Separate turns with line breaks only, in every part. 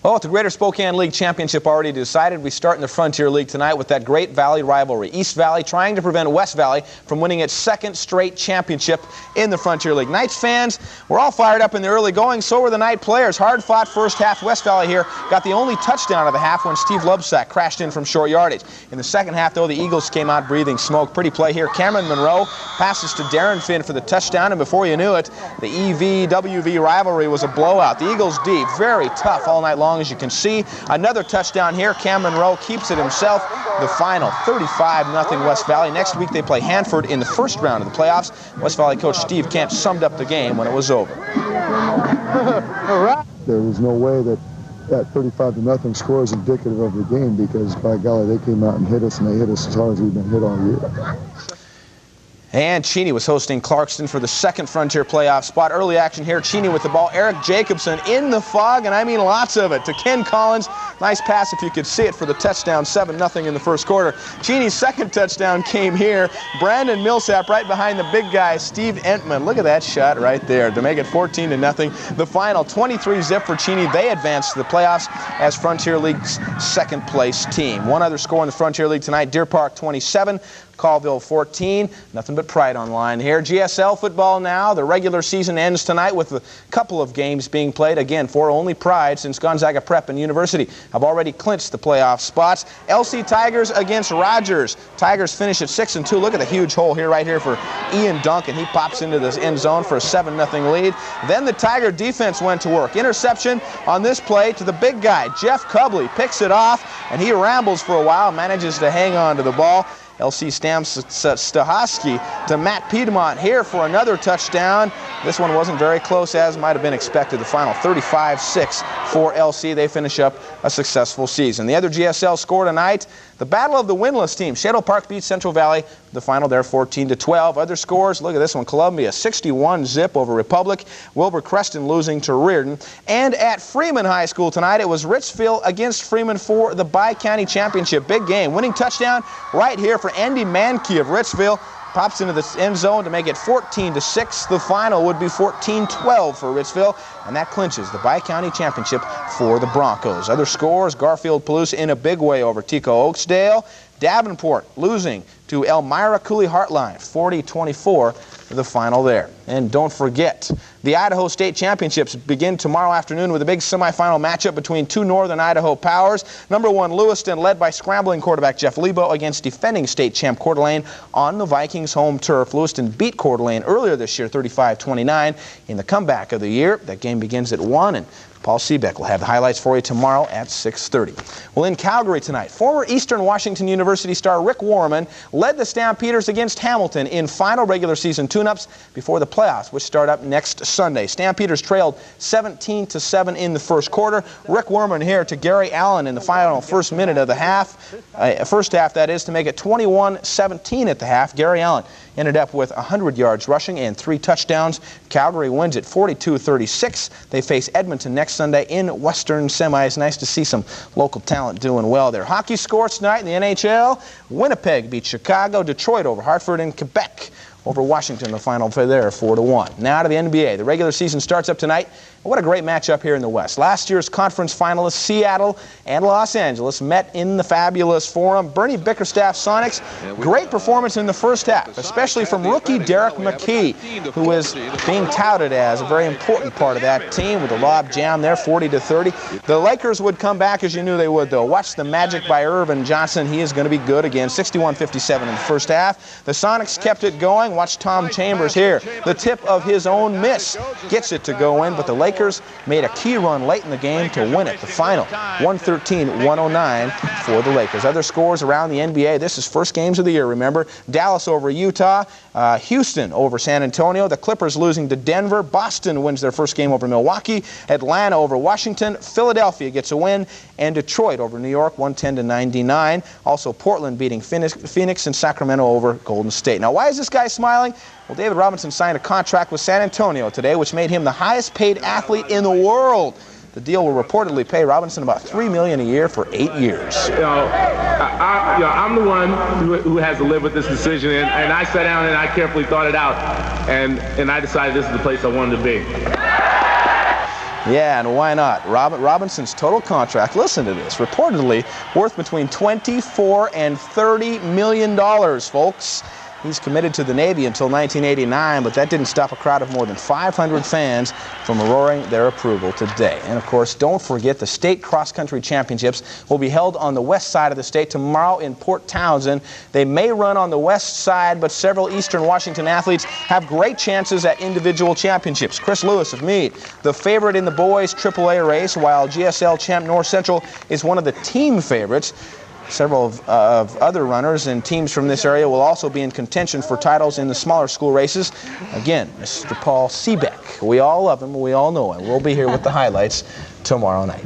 Well, with the Greater Spokane League Championship already decided, we start in the Frontier League tonight with that Great Valley rivalry. East Valley trying to prevent West Valley from winning its second straight championship in the Frontier League. Knights fans were all fired up in the early going, so were the Knight players. Hard-fought first half. West Valley here got the only touchdown of the half when Steve Lubsack crashed in from short yardage. In the second half, though, the Eagles came out breathing smoke. Pretty play here. Cameron Monroe passes to Darren Finn for the touchdown, and before you knew it, the EV-WV rivalry was a blowout. The Eagles D, very tough all night long, as you can see. Another touchdown here. Cam Monroe keeps it himself. The final 35-0 West Valley. Next week they play Hanford in the first round of the playoffs. West Valley coach Steve Kent summed up the game when it was over.
There was no way that 35-0 score is indicative of the game, because by golly, they came out and hit us, and they hit us as hard as we've been hit all year.
And CHENEY was hosting Clarkston for the second Frontier playoff spot. Early action here. CHENEY with the ball. Eric Jacobson in the fog, and I mean lots of it, to Ken Collins. Nice pass if you could see it for the touchdown. 7-0 in the first quarter. CHENEY's second touchdown came here. Brandon Millsap right behind the big guy, Steve Entman. Look at that shot right there to make it 14-0. The final 23-zip for CHENEY. They advance to the playoffs as Frontier League's second place team. One other score in the Frontier League tonight. Deer Park 27. Colville 14. Nothing but pride on line here. GSL football now. The regular season ends tonight with a couple of games being played. Again, for only pride, since Gonzaga Prep and University have already clinched the playoff spots. LC Tigers against Rogers. Tigers finish at 6-2. Look at the huge hole here, right here for Ian Duncan. He pops into the end zone for a 7-0 lead. Then the Tiger defense went to work. Interception on this play to the big guy, Jeff Cubley. Picks it off, and he rambles for a while, manages to hang on to the ball. LC Stahoski to Matt Piedmont here for another touchdown. This one wasn't very close, as might have been expected. The final 35-6 for LC. They finish up a successful season. The other GSL score tonight, the battle of the winless team. Shadow Park beats Central Valley. The final there 14-12. Other scores, look at this one. Columbia 61-zip over Republic. Wilbur Creston losing to Reardon. And at Freeman High School tonight, it was Richville against Freeman for the Bi-County Championship. Big game. Winning touchdown right here for Andy Mankey of Richville. Pops into the end zone to make it 14-6. The final would be 14-12 for Richville, and that clinches the Bi-County Championship for the Broncos. Other scores, Garfield Palouse in a big way over Tico Oakesdale. Davenport losing to Elmira Cooley Heartline, 40-24 for the final there. And don't forget, the Idaho State Championships begin tomorrow afternoon with a big semifinal matchup between two Northern Idaho powers. Number 1, Lewiston, led by scrambling quarterback Jeff Lebo, against defending state champ Coeur d'Alene on the Vikings' home turf. Lewiston beat Coeur d'Alene earlier this year, 35-29, in the comeback of the year. That game begins at 1, and Paul Seebeck will have the highlights for you tomorrow at 6:30. Well, in Calgary tonight, former Eastern Washington University star Rick Warman led the Stampeders against Hamilton in final regular season tune-ups before the playoffs, which start up next Sunday. Stampeders trailed 17-7 in the first quarter. Rick Warman here to Gary Allen in the final first minute of the first half, that is, to make it 21-17 at the half. Gary Allen ended up with 100 yards rushing and 3 touchdowns. Calgary wins at 42-36. They face Edmonton next Sunday in Western semis. Nice to see some local talent doing well there. Hockey scores tonight in the NHL. Winnipeg beats Chicago. Detroit over Hartford, and Quebec over Washington. The final there, 4-1. Now to the NBA. The regular season starts up tonight. What a great matchup here in the West. Last year's conference finalists, Seattle and Los Angeles, met in the fabulous Forum. Bernie Bickerstaff Sonics, great performance in the first half, especially from rookie Derek McKee, who is being touted as a very important part of that team with a lob jam there, 40-30. The Lakers would come back, as you knew they would, though. Watch the magic by Irvin Johnson. He is going to be good again. 61-57 in the first half. The Sonics kept it going. Watch Tom Chambers here. The tip of his own miss gets it to go in, but the Lakers made a key run late in the game to win it. The final, 113-109 for the Lakers. Other scores around the NBA. This is first games of the year, remember. Dallas over Utah. Houston over San Antonio. The Clippers losing to Denver. Boston wins their first game over Milwaukee. Atlanta over Washington. Philadelphia gets a win. And Detroit over New York, 110-99. Also Portland beating Phoenix, and Sacramento over Golden State. Now, why is this guy smiling? Well, David Robinson signed a contract with San Antonio today, which made him the highest paid athlete in the world. The deal will reportedly pay Robinson about $3 million a year for 8 years.
I'm the one who has to live with this decision, and I sat down and I carefully thought it out, and I decided this is the place I wanted to be.
Yeah, and why not? Robinson's total contract, listen to this, reportedly worth between $24 and $30 million, folks. He's committed to the Navy until 1989, but that didn't stop a crowd of more than 500 fans from roaring their approval today. And of course, don't forget the state cross-country championships will be held on the west side of the state tomorrow in Port Townsend. They may run on the west side, but several Eastern Washington athletes have great chances at individual championships. Chris Lewis of Meade, the favorite in the boys AAA race, while GSL champ North Central is one of the team favorites. Several of other runners and teams from this area will also be in contention for titles in the smaller school races. Again, Mr. Paul Seebeck. We all love him. We all know him. We'll be here with the highlights tomorrow night.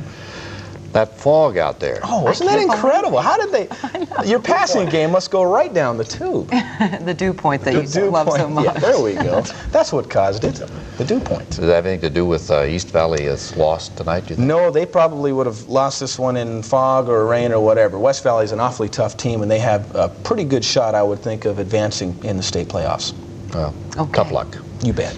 That fog out there.
Oh, isn't that incredible? How did they... Your passing game must go right down the tube.
The dew point that you love so much.
Yeah, there we go. That's what caused it. The dew point.
Does that have anything to do with East Valley is lost tonight, do you think?
No, they probably would have lost this one in fog or rain or whatever. West Valley is an awfully tough team, and they have a pretty good shot, I would think, of advancing in the state playoffs.
Well, tough luck.
You bet.